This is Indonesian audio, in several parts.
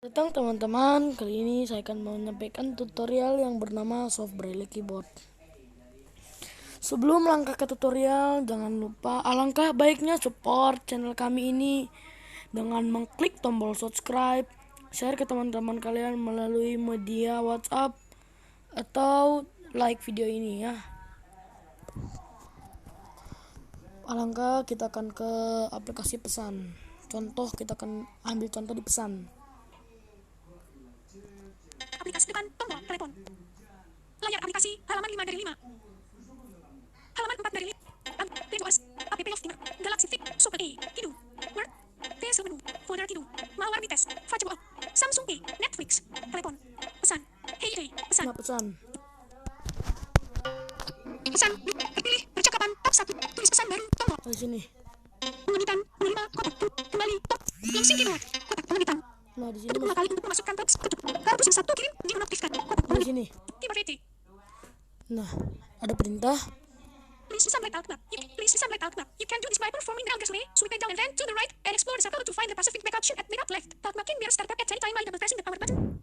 Datang teman-teman, kali ini saya akan menyampaikan tutorial yang bernama Soft Braille Keyboard. Sebelum melangkah ke tutorial, jangan lupa alangkah baiknya support channel kami ini dengan mengklik tombol subscribe, share ke teman-teman kalian melalui media WhatsApp, atau like video ini ya. Alangkah kita akan ke aplikasi pesan. Contoh, kita akan ambil contoh di pesan. Aplikasi depan, tombol, telepon. Layar aplikasi, halaman 5 dari 5. Halaman 4 dari 5. PWS, app of Timer, Galaxy Fit, Super A, Kidu, Word, TS menu, folder Kidu, Malware Mites, Facebook, Samsung Pay, Netflix, telepon, pesan, Hey, pesan. Nah, pesan. Pesan, terpilih, percakapan, tab 1, tulis pesan baru, tombol. Di sini. Pengunditan, menerima, kotak, kembali, tab, closing keyboard, kotak pengunditan. Nah, di sini Untuk 2 kali untuk memasukkan teks, tutup, kartu SIM 1 kirim, dinonaktifkan, kotak di pengunditan. sini. Timer VT. Nah, ada perintah. Please sunlight out map. Please sunlight out map. You can do this by performing the way. Sweep it down and then to the right and explore the circle to find the Pacific back option at the top left. Talk makin biar start back at any time by double pressing the power button.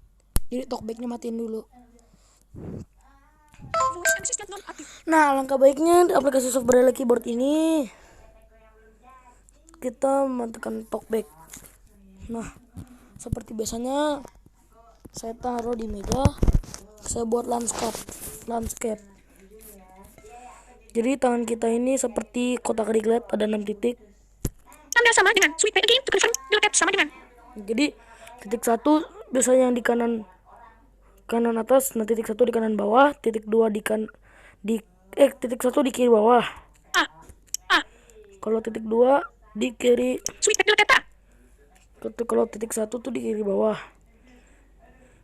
Jadi talkbacknya matiin dulu. Voice assistant non aktif. Nah, alangkah baiknya di aplikasi Soft Braille Keyboard ini kita menekan talkback. Nah, seperti biasanya saya taruh di meja. Saya buat landscape. Jadi tangan kita ini seperti kotak Riglet, ada 6 titik. Tanda sama dengan sweep it again to confirm. Double tap sama dengan. Jadi titik 1 biasanya yang di kanan atas, nah titik 1 di kanan bawah, titik 2 titik 1 di kiri bawah. A. Kalau titik 2 di kiri, Sweep it double tap. kalau titik 1 tuh di kiri bawah.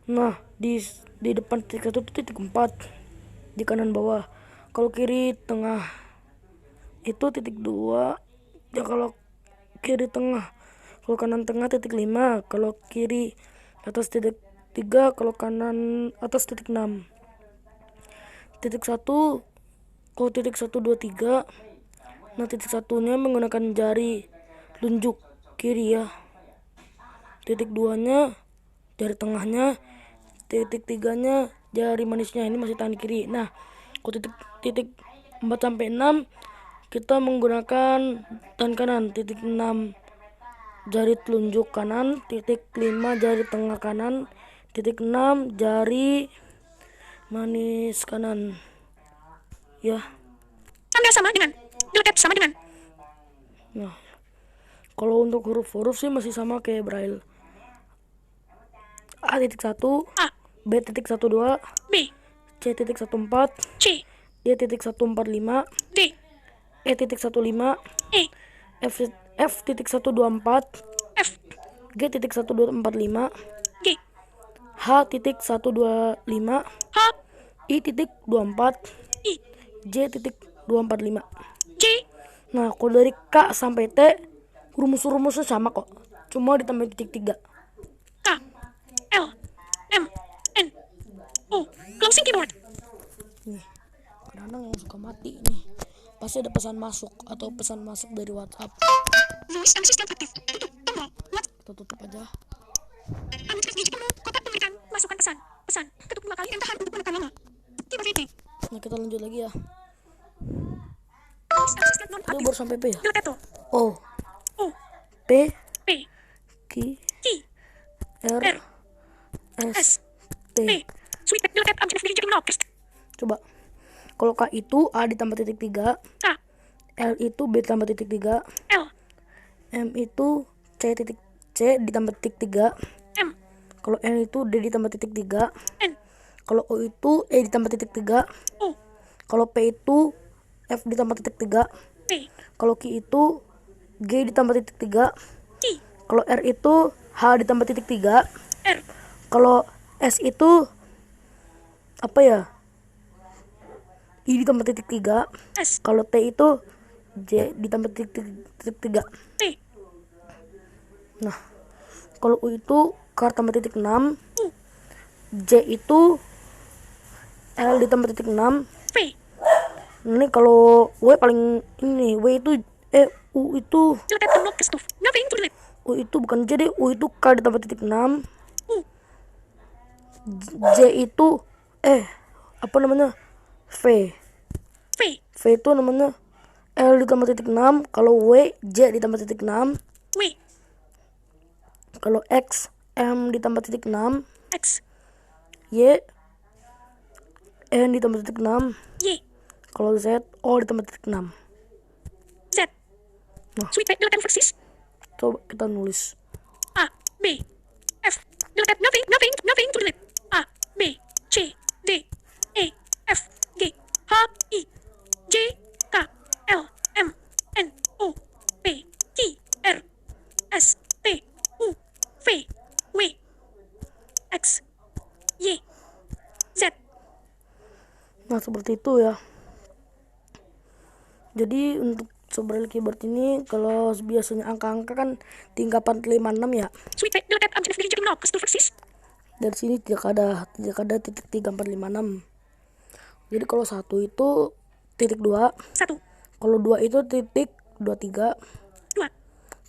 Nah, di depan titik 1 tuh titik 4 di kanan bawah. Kalau kiri tengah itu titik 2. Ya kalau kiri tengah, kalau kanan tengah titik 5, kalau kiri atas titik 3, kalau kanan atas titik 6. Titik 1, kalau titik 1 2 3. Nah, titik 1-nya menggunakan jari telunjuk kiri ya. Titik 2-nya jari tengahnya, titik 3-nya jari manisnya, ini masih tangan kiri. Nah, kalau titik 4 sampai 6 kita menggunakan tangan kanan. Titik 6 jari telunjuk kanan, titik 5 jari tengah kanan, titik 6 jari manis kanan. Ya. Tanda sama dengan. Double tap sama dengan. Nah, kalau untuk huruf-huruf sih masih sama kayak Braille. A titik 1, A. B titik 12, B. C titik 14, C. D titik 145, D. E titik 15, E. F titik 124, F. G titik 1245, G. H titik 125, H. I titik 24, I. J titik 245. J. Nah, kalau dari K sampai T rumus-rumusnya sama kok, cuma ditambah titik 3. K. L. M. N. O. Closing keyboard. Nih, kadang-kadang yang suka mati nih, pasti ada pesan masuk atau pesan masuk dari WhatsApp. Voice assistant aktif. Tutup tombol. What? Kita tutup aja. Aktif digit penuh. Kotak penelitian. Masukkan pesan. Pesan. Ketuk 2 kali dan tahan untuk menekan lama. Timer VT. Nah, kita lanjut lagi ya. Voice assistant non Itu aktif. baru sampai P ya. Double tap to. O, O. P, P. Q, Q. R, R. S, S. T. T. Sweep it double tap object digit knob. Coba. Kalau K itu A ditambah titik 3, K. L itu B ditambah titik 3, L. M itu C ditambah titik 3, M. kalau N itu D ditambah titik 3, N. kalau O itu E ditambah titik 3, O. kalau P itu F ditambah titik 3, P. kalau Q itu G ditambah titik 3, T. kalau R itu H ditambah titik 3, R. kalau S itu apa ya? I ditambah titik 3, S. kalau T itu J ditambah titik 3. T. Nah, kalau U itu K tambah titik 6, U. J itu L ditambah titik 6. V. Ini kalau W paling ini, W itu U itu Double tap to knob. Stuf. Nothing to delete. U itu bukan J deh, U itu K ditambah titik 6. U. J itu apa namanya, V. V, V itu namanya L ditambah titik 6. Kalau W, J ditambah titik 6. W, Kalau X, M ditambah titik 6. X, Y, N ditambah titik 6. Y, Kalau Z, O ditambah titik 6. Z. Nah. Sweet red, delete versus Coba kita nulis. A, B, F, delete, nothing to delete. A, B, C, D, E, F, G, H, I, J, K, L, M, N, O, P, Q, R, S, T, U, V, W, X, Y, Z. Nah, seperti itu ya. Jadi untuk Sobrel keyboard ini, kalau biasanya angka-angka kan tingkat 456 ya. Sweet red, delete, jadi no, custom versus Dari sini tidak ada titik 3456. Jadi kalau 1 itu titik 2, 1, kalau 2 itu titik 23, 2,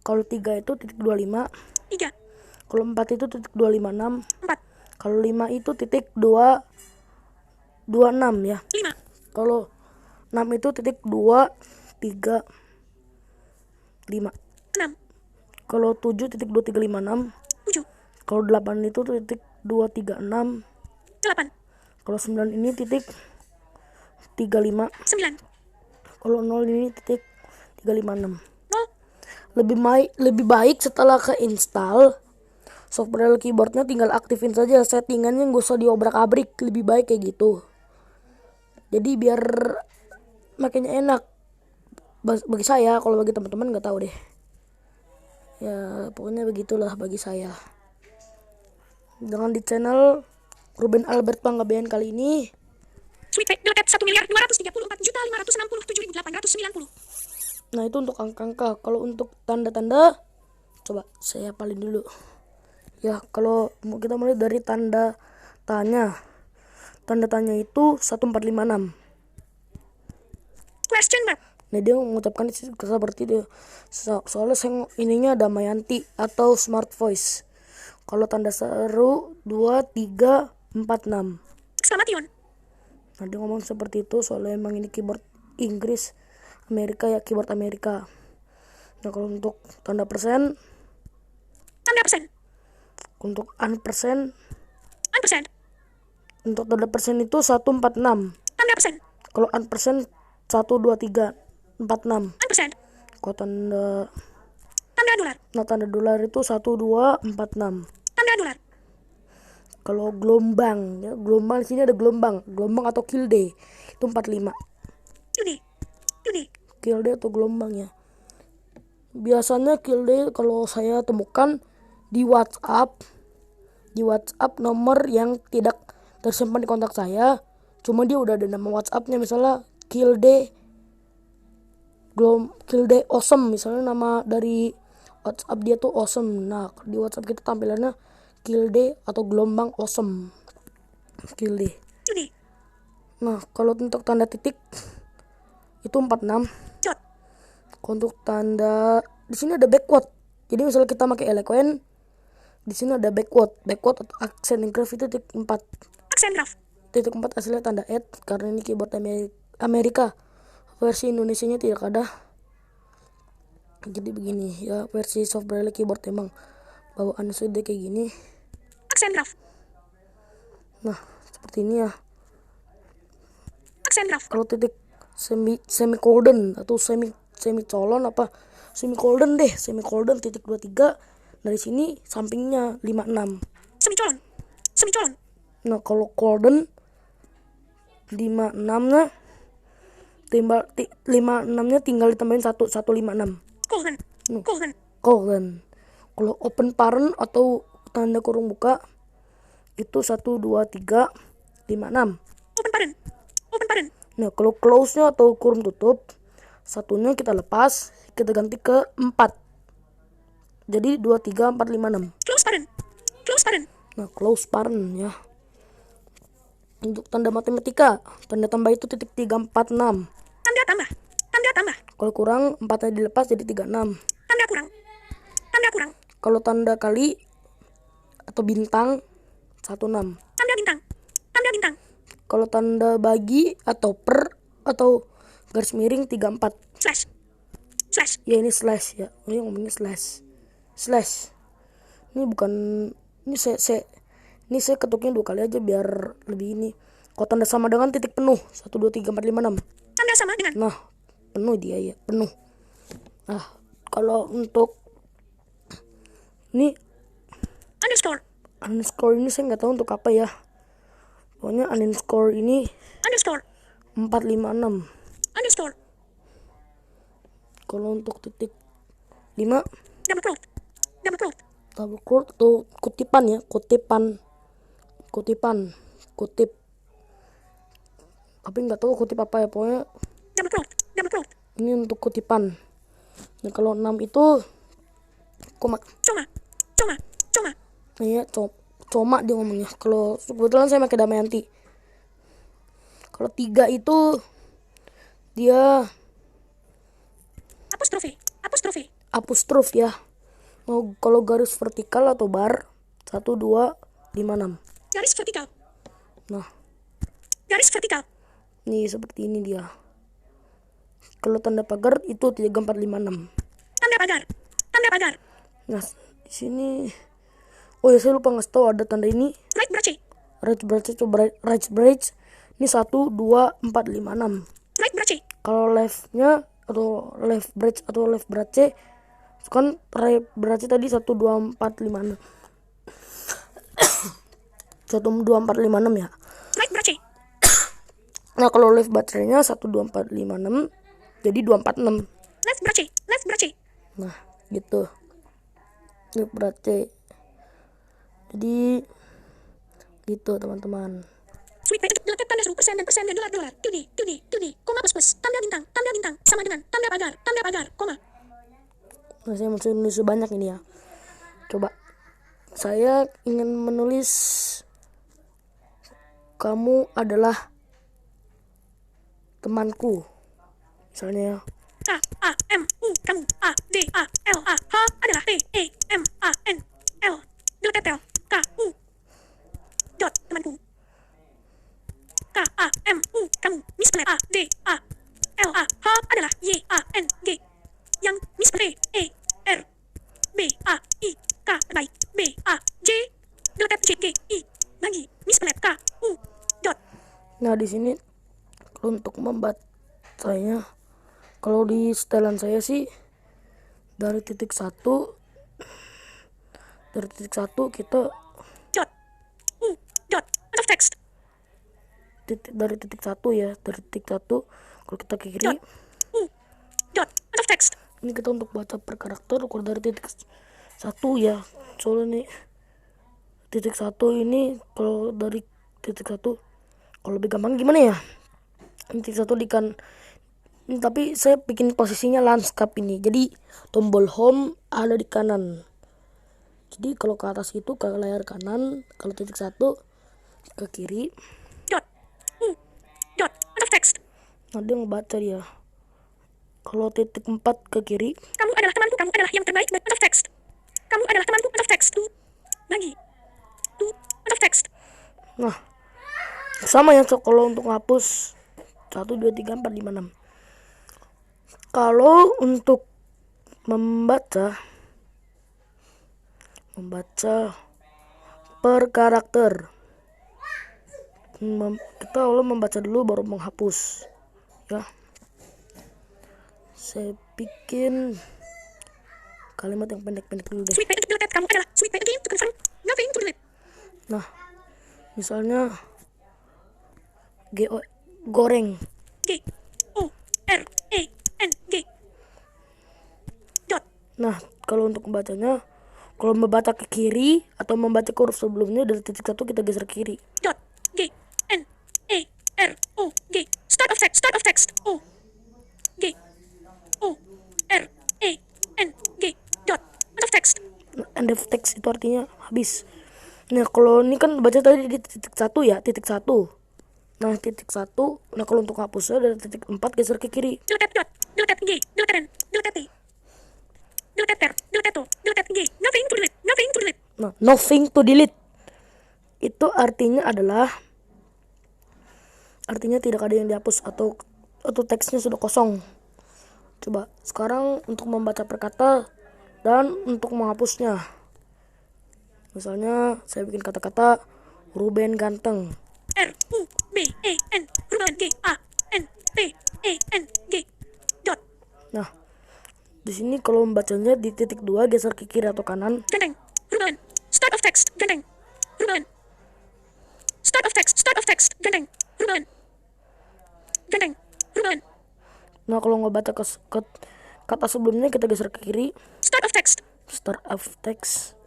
kalau 3 itu titik 25, 3, kalau 4 itu titik 256, 4, kalau 5 itu titik 226 ya. 5, Kalau 6 itu titik 2, 3, 5. 6, Kalau 7 titik 2356. 7, Kalau 8 itu titik 236. 8, Kalau 9 ini titik 35. 9, Kalau 0 ini titik 356. 0, Lebih baik setelah keinstall software keyboardnya, tinggal aktifin saja settingannya, nggak usah diobrak-abrik. Lebih baik kayak gitu. Jadi biar makanya enak bagi saya. Kalau bagi teman-teman nggak tahu deh. Ya pokoknya begitulah bagi saya. Jangan di channel Ruben Albert Panggabean kali ini. Sweet red, delete 1.234.567.890. Nah itu untuk angka-angka. Kalau untuk tanda-tanda, coba saya hafalin dulu. Ya kalau kita mulai dari tanda tanya. Tanda tanya itu 1456. Question mark. Nah dia mengucapkan seperti itu. Soalnya ininya Damayanti atau Smart Voice. Kalau tanda seru 2346. Exclamation. Nah dia ngomong seperti itu soalnya emang ini keyboard Inggris Amerika ya, keyboard Amerika. Nah kalau untuk tanda persen, Tanda persen. untuk unpersen, Unpercent. untuk tanda persen itu 146. Tanda persen. Kalau unpersen 12346. Unpercent. Kalau tanda dolar. Nah tanda dolar itu 1246. Tanda dolar. Kalau gelombang ya, gelombang di sini ada gelombang atau kilde itu 45. Kilde atau gelombang ya. Biasanya kilde kalau saya temukan di WhatsApp nomor yang tidak tersimpan di kontak saya, cuma dia udah ada nama WhatsAppnya, misalnya kilde awesome, misalnya nama dari WhatsApp dia tuh awesome. Nah di WhatsApp kita tampilannya kilde atau gelombang awesome, kilde. Nah kalau untuk tanda titik itu 46. Dot. Untuk tanda di sini ada backward. Jadi misalnya kita pakai eloquent, di sini ada backward atau accent engrave itu titik 4. Accent graph. Titik 4 hasilnya tanda add karena ini keyboard Amerika. Versi Indonesianya tidak ada. Jadi begini ya, versi software keyboard emang bawaan sudah kayak gini. Accent graph. Nah seperti ini ya. Accent graph. Kalau titik semicolon atau semicolon apa semicolon titik 23, dari sini sampingnya 56. Semicolon. Nah kalau colon 56-nya 56-nya tinggal ditambahin 156. Colon. Kalau open parent atau tanda kurung buka itu 1 2 3 5 6. Open parent. Nah kalau close-nya atau kurung tutup, satunya kita lepas, kita ganti ke 4. Jadi 2 3 4 5 6. Close parent. Nah close parent ya. Untuk tanda matematika, tanda tambah itu titik 346. Tanda tambah. Kalau kurang 4-nya dilepas jadi 36. Tanda kurang. Kalau tanda kali atau bintang 16. Tanda Kalau tanda bagi atau per atau garis miring 34. Slash. Slash. Ya ini slash ya. Ini ngomongnya slash. Slash. Ini bukan ini ini saya ketuknya 2 kali aja biar lebih ini. Kalau tanda sama dengan titik penuh 1 2 3 4 5 6. Tanda sama dengan. Nah, penuh dia ya, penuh. Nah, kalau untuk ini underscore ini saya nggak tahu untuk apa ya. Pokoknya underscore ini Underscore. 456. Underscore. Kalau untuk titik 5 Double quote. Double quote. double quote atau kutipan ya, kutip. Tapi nggak tahu kutip apa ya, pokoknya Double quote. Double quote. ini untuk kutipan. Nah, kalau 6 itu koma. Coma. Coma. Coma. Iya, coma dia ngomongnya. Kalau kebetulan saya pakai Damayanti. Kalau 3 itu dia Apostrofe. Apostrofe. apostrof ya. Mau kalau garis vertikal atau bar 1 2 5 6. Garis vertikal. Nah, Garis vertikal. nih seperti ini dia. Kalau tanda pagar itu 3 4 5 6. Tanda pagar. Tanda pagar. Nah, di sini oh ya, saya lupa ngasih tahu ada tanda ini. Right brace. Right brace. Ini 1 2 4 5 6. Right brace. Kalau leftnya atau left brace kan right brace tadi 1 2 4 5 6. 1 2 4 5 6 ya. Right brace. Nah, kalau left brace-nya 1 2 4 5 6 jadi 2 4 6. Left brace. Left brace. Nah, gitu. Left brace. Jadi gitu teman-teman. Sweet pay untuk dilakukan tanda seru persen dan dolar. Tudi, koma plus, tanda bintang, sama dengan, tanda pagar, koma. Nah, saya masih nulis banyak ini ya. Coba. Saya ingin menulis kamu adalah temanku. Misalnya ya. A M U kamu A D A L A H adalah T E M A N L Deletel K U dot temanku K A M U kamu misspelled A D A L A H adalah Y A N G yang misspelled E R B A I K baik B A J deletet J G I bagi misspelled K U dot. Nah, di sini untuk membacanya, kalau di setelan saya sih dari titik 1 kita Dot U dot out of text dari titik 1 ya, dari titik 1 kalau kita ke kiri dot U dot out of text. ini kita untuk baca per karakter. Kalau dari titik 1 ya, soalnya nih titik 1 ini kalau dari titik 1 kalau lebih gampang gimana ya, titik 1 tapi saya bikin posisinya landscape ini, jadi tombol home ada di kanan. Jadi kalau ke atas itu ke layar kanan, kalau titik 1 ke kiri. Dot U dot out of text. Nah, dia ngebaca dia. Kalau titik 4 ke kiri, Kamu adalah temanku, kamu adalah yang terbaik, out of text. Kamu adalah temanku, out of text. Tu bagi tu out of text. nah sama ya. So, kalau untuk ngapus 1 2 3 4 5 6. Kalau untuk membaca per karakter, kita awalnya membaca dulu baru menghapus ya. Saya bikin kalimat yang pendek-pendek dulu deh. Sweet pay untuk deleted, kamu adalah sweet pay again to confirm, nothing to delete. Nah, misalnya goreng. G O R E N G dot. Nah, kalau untuk membacanya, kalau membaca ke kiri atau membaca ke huruf sebelumnya dari titik 1 kita geser ke kiri. Dot G N E R O G start of text O G O R E N G dot end of text. Nah, end of text itu artinya habis. Nah, kalau ini kan baca tadi di titik 1 ya, titik 1. Nah, titik 1. Nah, kalau untuk hapusnya dari titik 4 geser ke kiri. Deleted dot, deleted G, deleted N, deleted T, deleted ter, deleted O, deleted G, nothing to delete, nothing to delete. Nah, nothing to delete itu artinya adalah artinya tidak ada yang dihapus atau teksnya sudah kosong. Coba sekarang untuk membaca per kata dan untuk menghapusnya. Misalnya saya bikin kata-kata Ruben ganteng. R-U-B-E-N. Ruben G-A-N-T-E-N-G. Dot. Nah, di sini kalau membacanya di titik 2 geser ke kiri atau kanan. Gandeng. Ruben. Start of text. Gandeng. Ruben. Start of text. Start of text. Gandeng. Ruben. Gandeng. Ruben. Nah, kalau nggak baca ke kata sebelumnya kita geser ke kiri. Start of text. Start of text.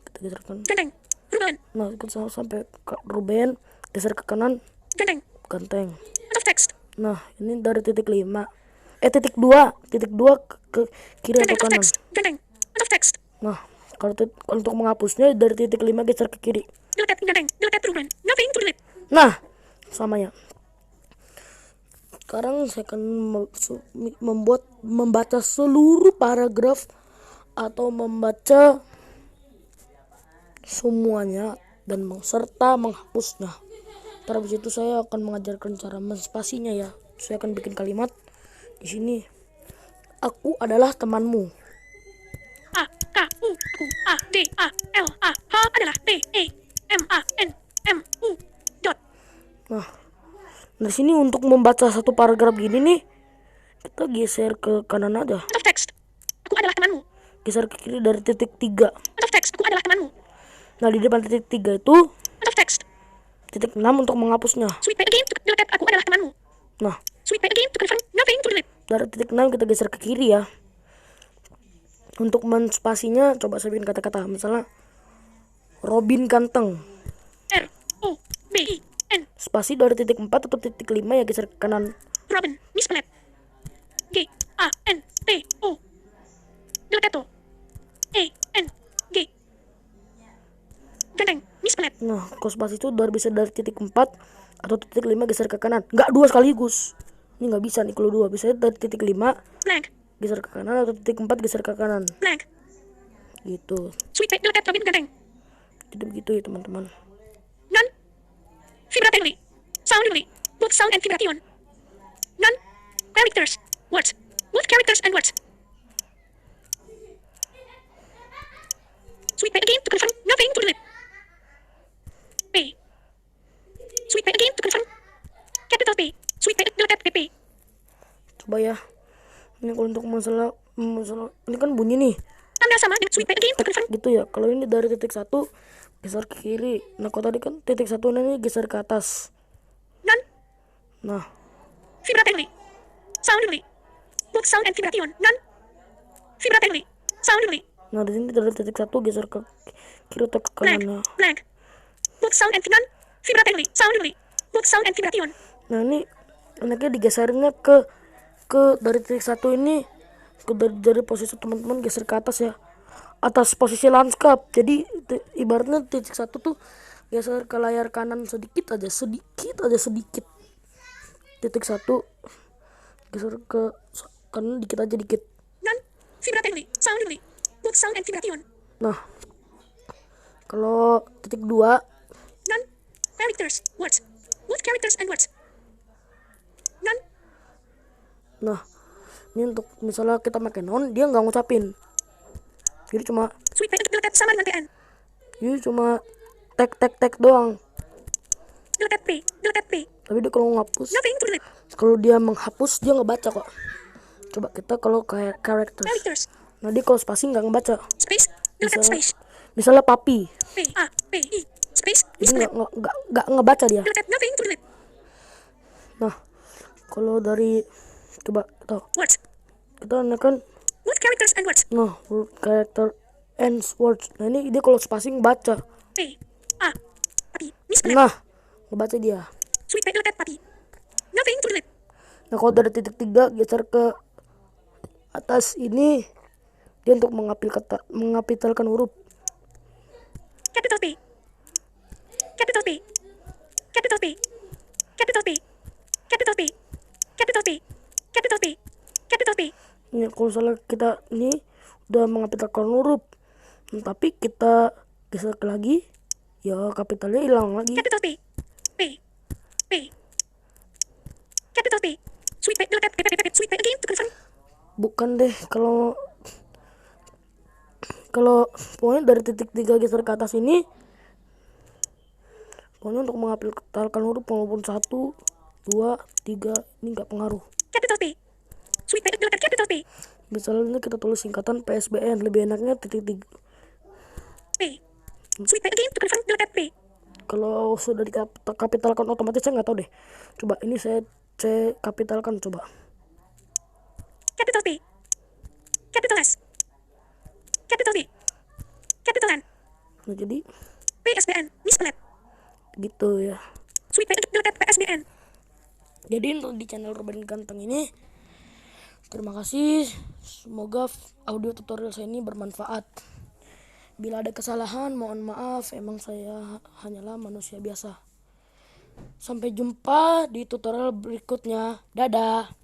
Kita geser ke kanan. Gandeng. Ruben. Nah, kita sampai ke Ruben, geser ke kanan. Gandeng. Ganteng. Out of text. Nah, ini dari titik 5. Titik 2 ke kiri atau Gandeng. Out of kanan. text. Gandeng. Out of text. Nah, kalau untuk menghapusnya dari titik 5 geser ke kiri. Delete. Gandeng. Delete Ruben. Nothing to delete. Nah, sama ya. Sekarang saya akan membaca seluruh paragraf atau membaca semuanya dan serta menghapusnya. Terus itu saya akan mengajarkan cara menspasinya ya. Saya akan bikin kalimat di sini. Aku adalah temanmu. A K U Q A D A L A H adalah T E M A N M U. Dot. Nah, dari sini untuk membaca satu paragraf gini nih, kita geser ke kanan aja. Out of text. Aku adalah temanmu. Geser ke kiri dari titik 3. Out of text. Aku adalah temanmu. Nah, di depan titik 3 itu Out of text. titik 6 untuk menghapusnya. Sweet pay again to delete. Aku adalah temanmu. Nah, Sweet pay again to confirm. Nothing to delete. dari titik 6 kita geser ke kiri ya. Untuk menspasinya coba saya bikin kata-kata. Misalnya Robin ganteng. R O B I N. Spasi dari titik 4 atau titik 5 ya geser ke kanan. Robin. Misspelled. G A N T O. Delete. E N G. Gandeng. Misspelled. Nah, kalau spasi itu bisa dari titik 4 atau titik 5 geser ke kanan. Nggak dua sekaligus. Ini nggak bisa nih kalau dua. Bisa dari titik 5 Blank. geser ke kanan atau titik 4 geser ke kanan. Blank. Gitu. Sweet pay delete Robin Gandeng. Jadi begitu ya teman-teman. Non. Vibratingly. Soundingly. Both sound and vibration. Non. Characters. Words. Both characters and words. Sweet pay again to confirm. Nothing to delete. P. Sweet pay again to confirm. Capital P. Sweet pay delete PP. Coba ya. Ini kalau untuk masalah ini kan bunyi nih. Tanda sama dengan sweet pay again to confirm. Gitu ya. Kalau ini dari titik 1 geser ke kiri. Nah, kalau tadi kan titik 1 ini geser ke atas. Non. Nah, Vibratingly. Soundingly. Both sound and vibration. Non. Vibratingly. Soundingly. nah di sini dari titik 1 geser ke kiri atau ke Blank. kanan. Blank. Both sound and non. Vibratingly. Soundingly. Both sound and vibration. Nah, ini enaknya digesernya ke dari titik 1 ini ke dari posisi teman-teman geser ke atas ya. Atas posisi lanskap. Jadi ibaratnya titik 1 tuh geser ke layar kanan sedikit aja. Titik 1 geser ke kanan dikit aja dikit. Non. Vibratingly. Soundingly. Both sound and vibration. Nah, kalau titik 2 Non. Characters. Words. Both characters and words. Non. nah ini untuk misalnya kita pakai non, dia nggak ngucapin. Jadi cuma Sweet pay delete sama dengan TN. tek doang. Delete P. Delete P. Tapi dia kalau ngapus, Nothing to delete. kalau dia menghapus dia nggak baca kok. Coba kita kalau kayak characters. Characters. Nah, dia kalau spasi nggak ngebaca. Space. Delete space. Misalnya papi, P A P I. Space. dia Misspelled. nggak ngebaca dia. Delete nothing to delete. Nah, kalau dari coba Words. kita kan Both characters and words. nah character and words. Nah, ini dia kalau spasi ngebaca. P A Papi. Misspelled. Nah, ngebaca dia. Sweet pay delete papi. Nothing to delete. Nah, kalau dari titik 3 geser ke atas ini dia untuk mengapitalkan huruf. Capital P. Capital P. Capital P. Capital P. Capital P. Capital P. Capital P. Capital P. Ini kalau salah kita ini udah mengapitalkan huruf, tapi kita geser ke lagi, ya kapitalnya hilang lagi. Capital P. P. P. Capital P. Sweet P. Delete P. Sweet P again to confirm. Bukan deh, kalau pokoknya dari titik 3 geser ke atas ini, pokoknya untuk mengapilkan huruf walaupun 1, 2, 3 ini nggak pengaruh. Capital P. Sweet P. Delete capital P. Misalnya kita tulis singkatan PSBN, lebih enaknya titik 3. P. Sweet P again to confirm. Delete P. Kalau sudah dikapitalkan otomatis saya nggak tahu deh. Coba ini saya kapitalkan coba. Capital P. Capital S. Capital V. Capital N. Nah, jadi PSBN. Misspelled. gitu ya. Sweet P. Delete PSBN. Jadi untuk di channel Ruben Ganteng ini, terima kasih. Semoga audio tutorial saya ini bermanfaat. Bila ada kesalahan, mohon maaf. Emang saya hanyalah manusia biasa. Sampai jumpa di tutorial berikutnya. Dadah.